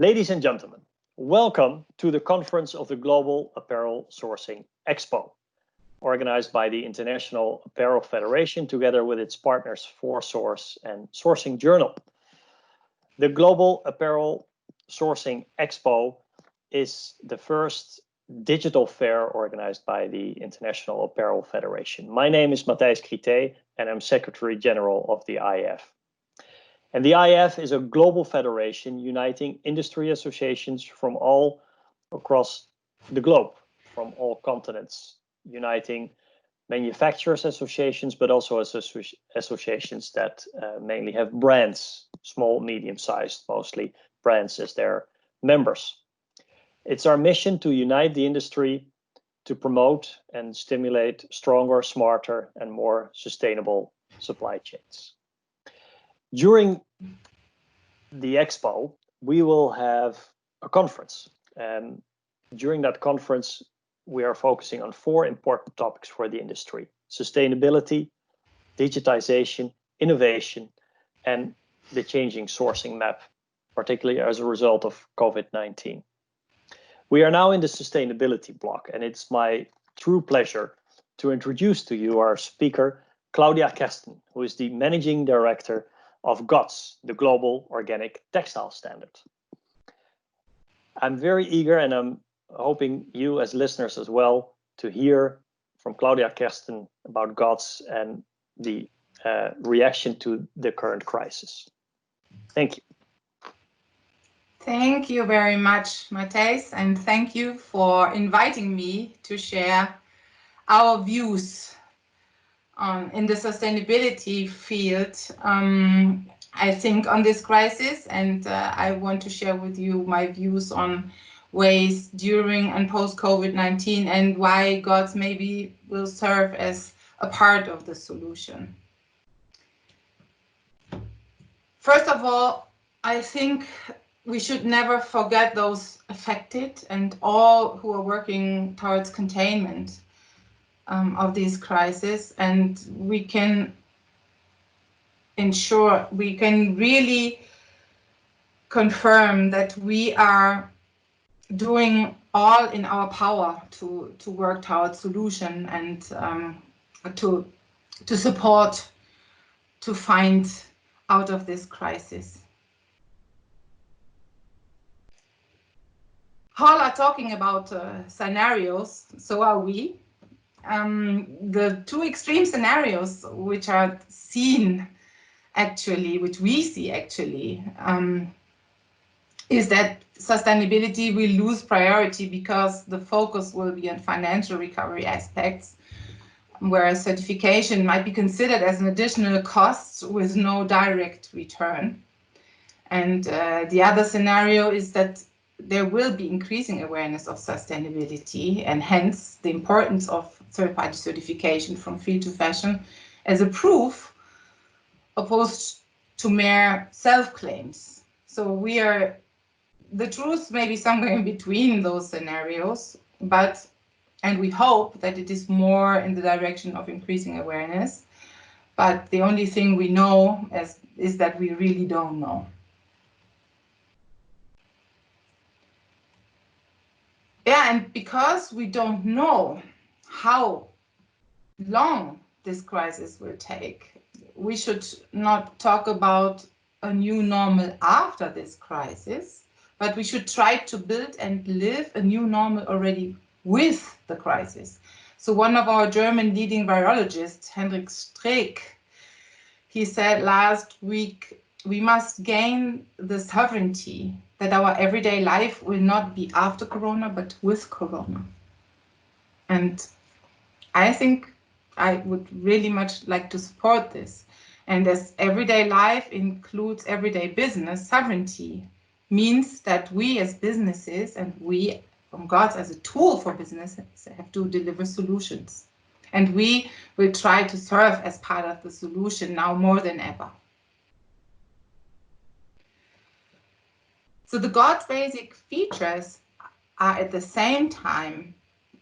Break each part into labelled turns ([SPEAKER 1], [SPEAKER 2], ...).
[SPEAKER 1] Ladies and gentlemen, welcome to the conference of the Global Apparel Sourcing Expo, organized by the International Apparel Federation together with its partners ForSource and Sourcing Journal. The Global Apparel Sourcing Expo is the first digital fair organized by the International Apparel Federation. My name is Matthijs Crietee and I'm Secretary General of the IAF. And the IAF is a global federation uniting industry associations from all across the globe, from all continents, uniting manufacturers associations, but also associations that mainly have brands, small, medium-sized, mostly brands as their members. It's our mission to unite the industry to promote and stimulate stronger, smarter, and more sustainable supply chains. During the Expo, we will have a conference, and during that conference, we are focusing on 4 important topics for the industry: sustainability, digitization, innovation, and the changing sourcing map, particularly as a result of COVID-19. We are now in the sustainability block, and it's my true pleasure to introduce to you our speaker, Claudia Kersten, who is the Managing Director of GOTS, the Global Organic Textile Standard. I'm very eager, and I'm hoping you as listeners as well, to hear from Claudia Kersten about GOTS and the reaction to the current crisis. Thank you.
[SPEAKER 2] Thank you very much, Matthijs, and thank you for inviting me to share our views in the sustainability field, I think, on this crisis, and I want to share with you my views on ways during and post COVID-19 and why GOTS maybe will serve as a part of the solution. First of all, I think we should never forget those affected and all who are working towards containment of this crisis, and we can ensure, we can really confirm that we are doing all in our power to work towards solution and to support, to find out of this crisis. All are talking about scenarios, so are we. The 2 extreme scenarios which are seen actually, which we see actually, is that sustainability will lose priority because the focus will be on financial recovery aspects, whereas certification might be considered as an additional cost with no direct return. And the other scenario is that there will be increasing awareness of sustainability and hence the importance of third-party certification from field to fashion as a proof opposed to mere self-claims. So we are, the truth may be somewhere in between those scenarios, but, and we hope that it is more in the direction of increasing awareness, but the only thing we know is that we really don't know. Yeah, and because we don't know how long this crisis will take, we should not talk about a new normal after this crisis, but we should try to build and live a new normal already with the crisis. So one of our German leading virologists, Hendrik Streeck, he said last week, we must gain the sovereignty that our everyday life will not be after Corona, but with Corona. And I think I would really much like to support this. And as everyday life includes everyday business, sovereignty means that we as businesses and we from GOTS as a tool for businesses have to deliver solutions. And we will try to serve as part of the solution now more than ever. So the GOTS basic features are at the same time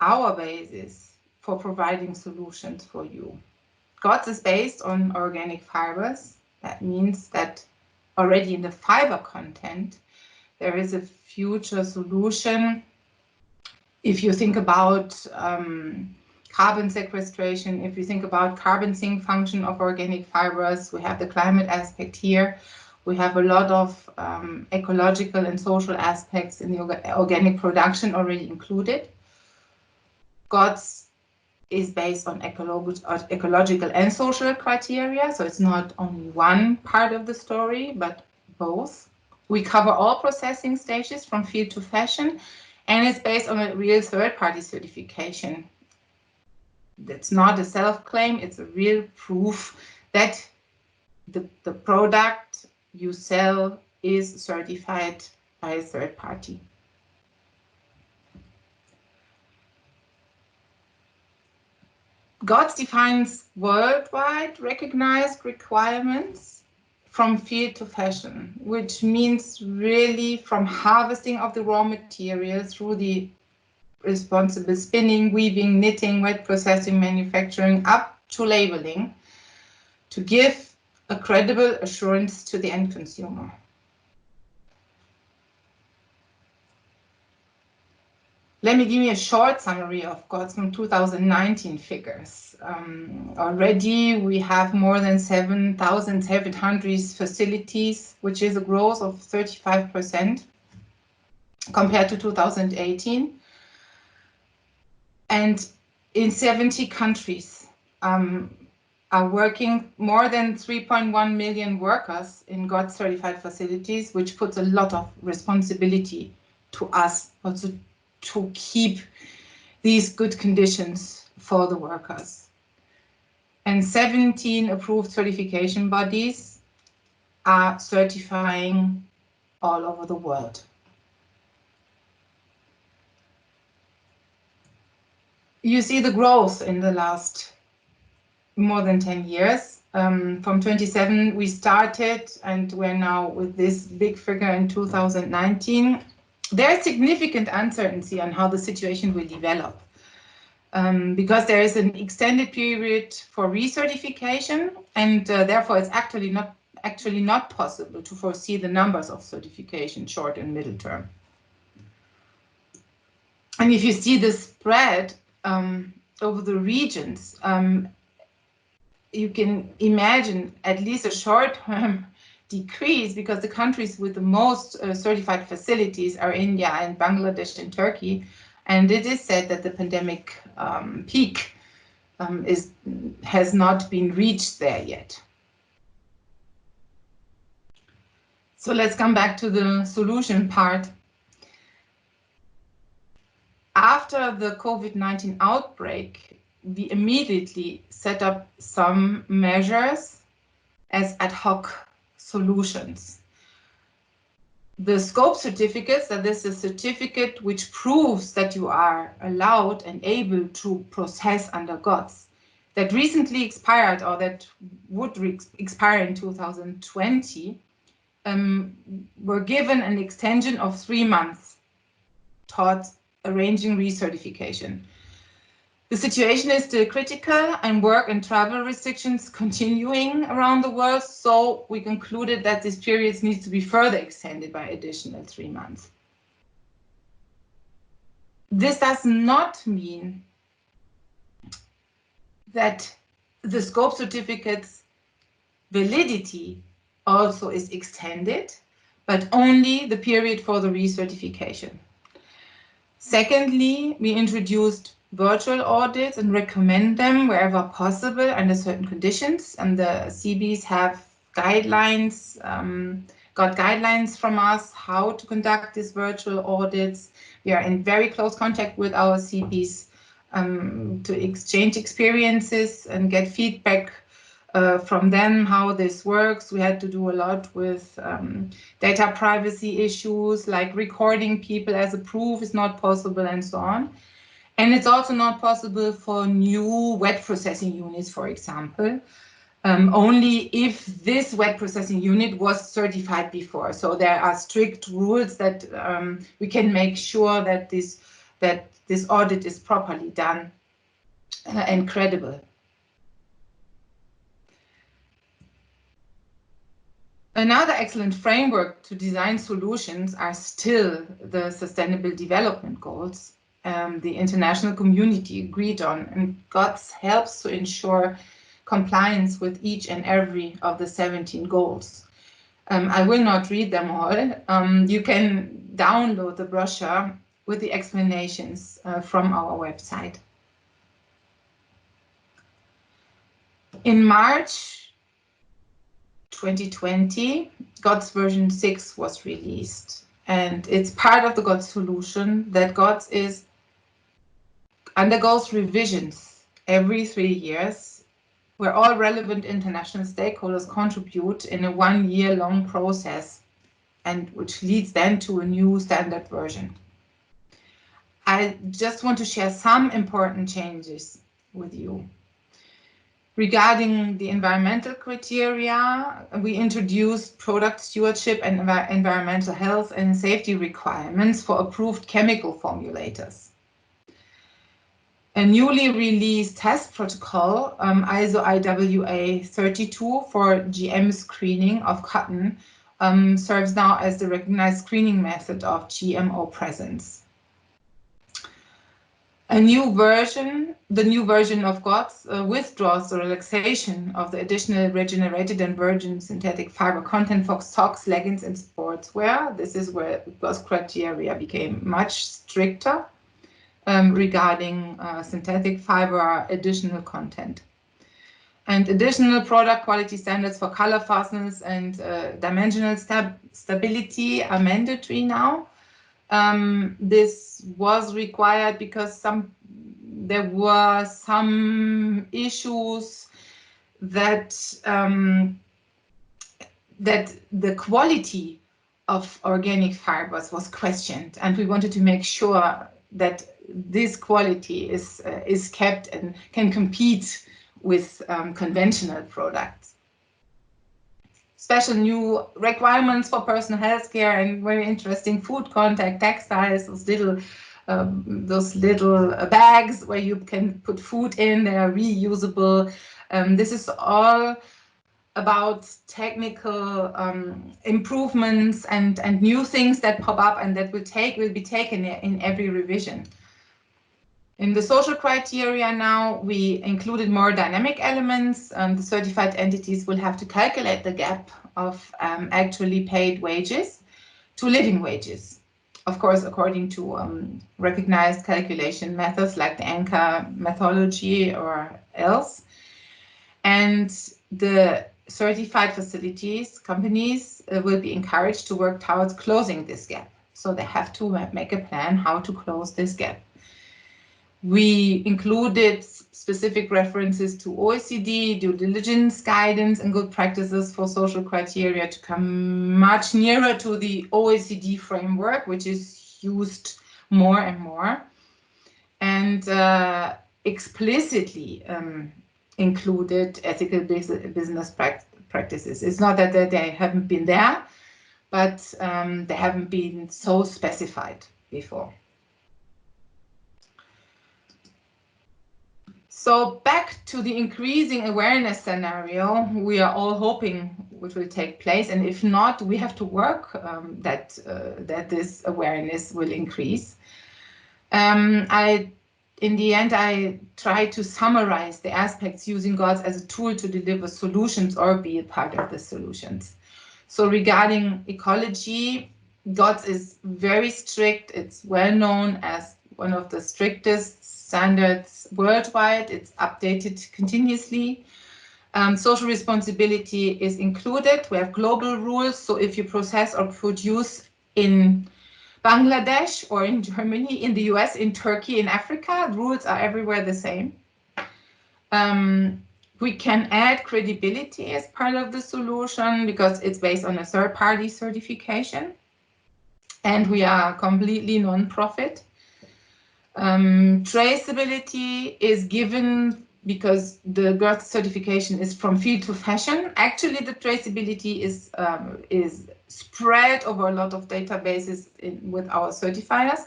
[SPEAKER 2] our basis for providing solutions for you. GOTS is based on organic fibers. That means that already in the fiber content, there is a future solution. If you think about carbon sequestration, if you think about carbon sink function of organic fibers, we have the climate aspect here. We have a lot of ecological and social aspects in the organic production already included. GOTS is based on ecological and social criteria, so it's not only one part of the story, but both. We cover all processing stages from field to fashion, and it's based on a real third-party certification. It's not a self-claim, it's a real proof that the product you sell is certified by a third party. GOTS defines worldwide recognized requirements from field to fashion, which means really from harvesting of the raw material through the responsible spinning, weaving, knitting, wet processing, manufacturing, up to labeling, to give a credible assurance to the end consumer. Let me give you a short summary of GOTS from 2019 figures. Already we have more than 7,700 facilities, which is a growth of 35% compared to 2018. And in 70 countries are working more than 3.1 million workers in GOTS certified facilities, which puts a lot of responsibility to us also to keep these good conditions for the workers. And 17 approved certification bodies are certifying all over the world. You see the growth in the last more than 10 years. From 27 we started, and we're now with this big figure in 2019. There is significant uncertainty on how the situation will develop because there is an extended period for recertification, and therefore it's actually not possible to foresee the numbers of certification short and middle term. And if you see the spread over the regions, you can imagine at least a short-term decrease, because the countries with the most certified facilities are India and Bangladesh and Turkey, and it is said that the pandemic peak has not been reached there yet. So let's come back to the solution part. After the COVID-19 outbreak, we immediately set up some measures as ad hoc solutions. The scope certificates, that is a certificate which proves that you are allowed and able to process under GOTS, that recently expired or that would expire in 2020, were given an extension of 3 months towards arranging recertification. The situation is still critical, and work and travel restrictions continuing around the world, so we concluded that this period needs to be further extended by additional 3 months. This does not mean that the scope certificate's validity also is extended, but only the period for the recertification. Secondly, we introduced virtual audits and recommend them wherever possible under certain conditions, and the CBs have guidelines, got guidelines from us how to conduct these virtual audits. We are in very close contact with our CBs to exchange experiences and get feedback from them how this works. We had to do a lot with data privacy issues, like recording people as a proof is not possible and so on. And it's also not possible for new wet processing units, for example, only if this wet processing unit was certified before. So there are strict rules that we can make sure that this audit is properly done and credible. Another excellent framework to design solutions are still the Sustainable Development Goals the international community agreed on, and GOTS helps to ensure compliance with each and every of the 17 goals. I will not read them all. You can download the brochure with the explanations from our website. In March 2020, GOTS version 6 was released, and it's part of the GOTS solution that GOTS undergoes revisions every 3 years, where all relevant international stakeholders contribute in a 1-year-long process, and which leads then to a new standard version. I just want to share some important changes with you. Regarding the environmental criteria, we introduced product stewardship and environmental health and safety requirements for approved chemical formulators. A newly released test protocol, ISO IWA 32 for GM screening of cotton, serves now as the recognized screening method of GMO presence. The new version of GOTS withdraws the relaxation of the additional regenerated and virgin synthetic fiber content for socks, leggings, and sportswear. This is where GOTS criteria became much stricter regarding synthetic fiber additional content. And additional product quality standards for color fastness and dimensional stability are mandatory now. This was required because there were some issues that the quality of organic fibers was questioned, and we wanted to make sure that this quality is kept and can compete with conventional products. Special new requirements for personal health care and very interesting food contact textiles, those little bags where you can put food in, they are reusable. This is all about technical improvements and new things that pop up and that will be taken in every revision. In the social criteria now, we included more dynamic elements. The certified entities will have to calculate the gap of actually paid wages to living wages. Of course, according to recognized calculation methods like the ANCA methodology or else. And the certified companies will be encouraged to work towards closing this gap. So they have to make a plan how to close this gap. We included specific references to OECD, due diligence guidance, and good practices for social criteria to come much nearer to the OECD framework, which is used more and more, and explicitly included ethical business practices. It's not that they haven't been there, but they haven't been so specified before. So back to the increasing awareness scenario we are all hoping which will take place, and if not, we have to work that this awareness will increase. In the end, I try to summarize the aspects using GOTS as a tool to deliver solutions or be a part of the solutions. So regarding ecology, GOTS is very strict. It's well known as one of the strictest standards worldwide. It's updated continuously. Social responsibility is included. We have global rules. So if you process or produce in Bangladesh or in Germany, in the US, in Turkey, in Africa, rules are everywhere the same. We can add credibility as part of the solution because it's based on a third-party certification, and we are completely non-profit. Traceability is given because the GOTS certification is from field to fashion. Actually, the traceability is spread over a lot of databases with our certifiers,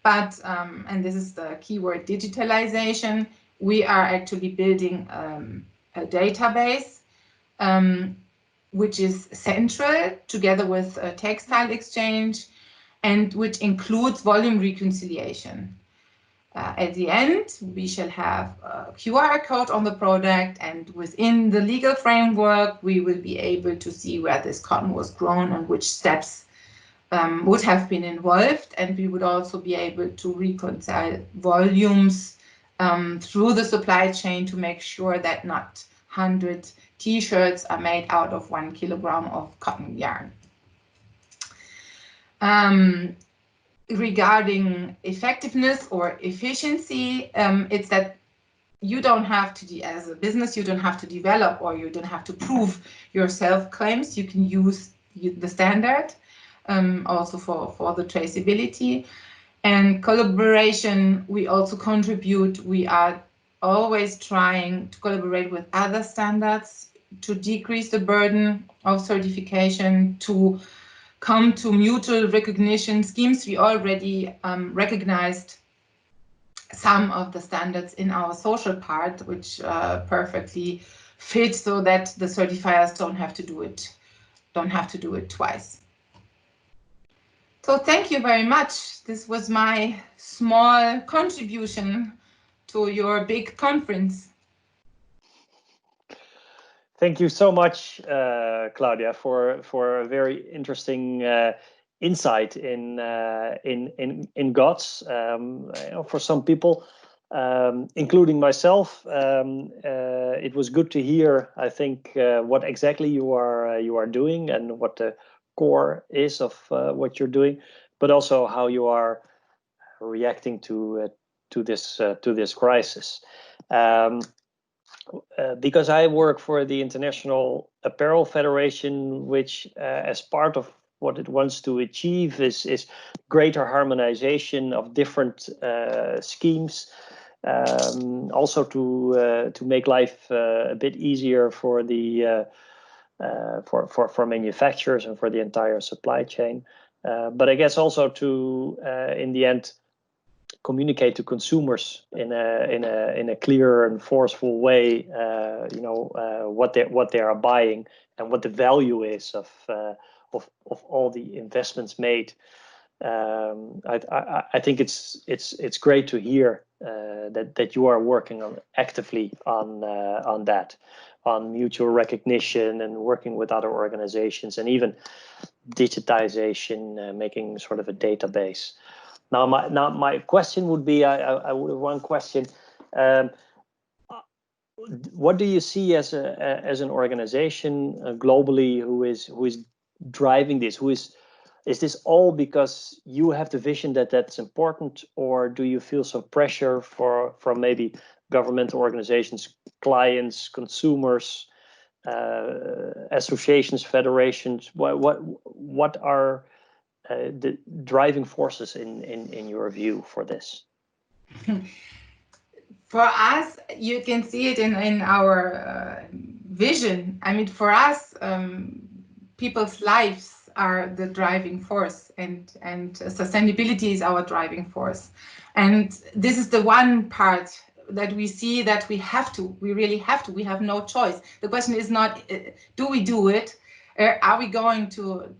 [SPEAKER 2] but, and this is the keyword digitalization, we are actually building a database which is central together with textile exchange, and which includes volume reconciliation. At the end, we shall have a QR code on the product, and within the legal framework, we will be able to see where this cotton was grown and which steps would have been involved. And we would also be able to reconcile volumes through the supply chain to make sure that not 100 t-shirts are made out of 1 kilogram of cotton yarn. Regarding effectiveness or efficiency, it's that you don't have to, as a business, you don't have to develop or you don't have to prove your self-claims. You can use the standard also for the traceability. And collaboration, we also contribute. We are always trying to collaborate with other standards to decrease the burden of certification, to come to mutual recognition schemes. We already recognized some of the standards in our social part, which perfectly fit so that the certifiers don't have to do it twice. So thank you very much. This was my small contribution to your big conference.
[SPEAKER 1] Thank you so much, Claudia, for a very interesting insight in GOTS. For some people, including myself, it was good to hear, I think, what exactly you are doing and what the core is of what you're doing, but also how you are reacting to this crisis. Because I work for the International Apparel Federation, which as part of what it wants to achieve is greater harmonization of different schemes, also to make life a bit easier for the for manufacturers and for the entire supply chain, but I guess also to in the end communicate to consumers in a clear and forceful way, what they are buying and what the value is of all the investments made. I think it's great to hear that you are working actively on that, on mutual recognition and working with other organizations and even digitization, making sort of a database. Now my question would be, I would have one question. What do you see as an organization globally who is driving this? Is this all because you have the vision that that's important, or do you feel some pressure from maybe governmental organizations, clients, consumers, associations, federations? What are the driving forces in your view for this?
[SPEAKER 2] For us, you can see it in our vision. I mean, for us, people's lives are the driving force, and sustainability is our driving force. And this is the one part that we see that we really have to, we have no choice. The question is not, do we do it? Are we going to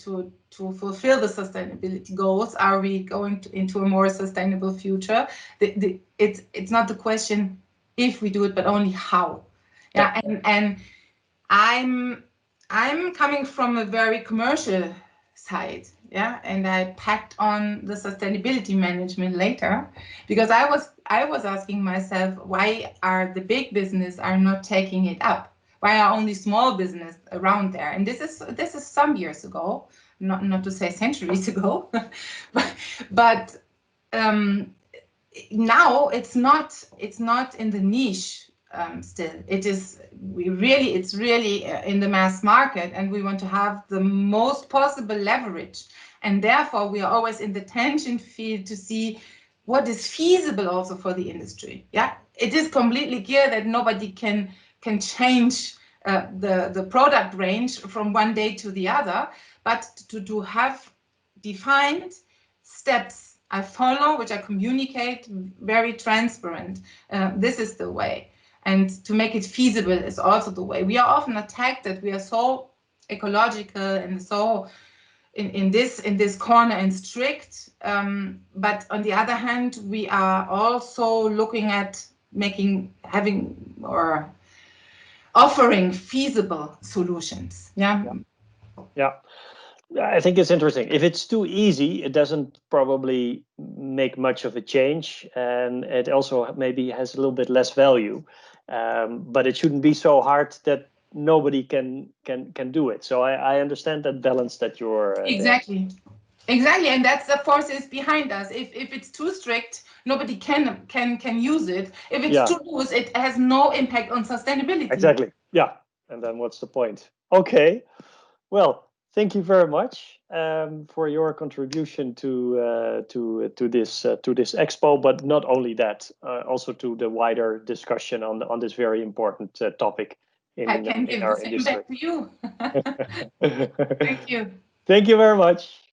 [SPEAKER 2] fulfill the sustainability goals? Are we going into a more sustainable future? It's not the question if we do it, but only how. Yeah, and I'm coming from a very commercial side, yeah, and I packed on the sustainability management later because I was asking myself, why are the big business are not taking it up? Why are only small business around there? And this is some years ago, not to say centuries ago, but now it's not in the niche still. It's really in the mass market, and we want to have the most possible leverage. And therefore, we are always in the tension field to see what is feasible also for the industry. Yeah, it is completely clear that nobody can change the product range from one day to the other, but to have defined steps I follow, which I communicate very transparent. This is the way. And to make it feasible is also the way. We are often attacked that we are so ecological and so in this corner and strict. But on the other hand, we are also looking at offering feasible solutions. Yeah.
[SPEAKER 1] Yeah. I think it's interesting. If it's too easy, it doesn't probably make much of a change, and it also maybe has a little bit less value. But it shouldn't be so hard that nobody can do it. So I understand that balance that you're
[SPEAKER 2] exactly, and that's the forces behind us. If it's too strict, nobody can use it. If it's too loose, it has no impact on sustainability.
[SPEAKER 1] Exactly. Yeah. And then what's the point? Okay. Well, thank you very much for your contribution to this expo, but not only that, also to the wider discussion on this very important topic in
[SPEAKER 2] I can give
[SPEAKER 1] our
[SPEAKER 2] the same
[SPEAKER 1] industry.
[SPEAKER 2] back to you. Thank you.
[SPEAKER 1] Thank you very much.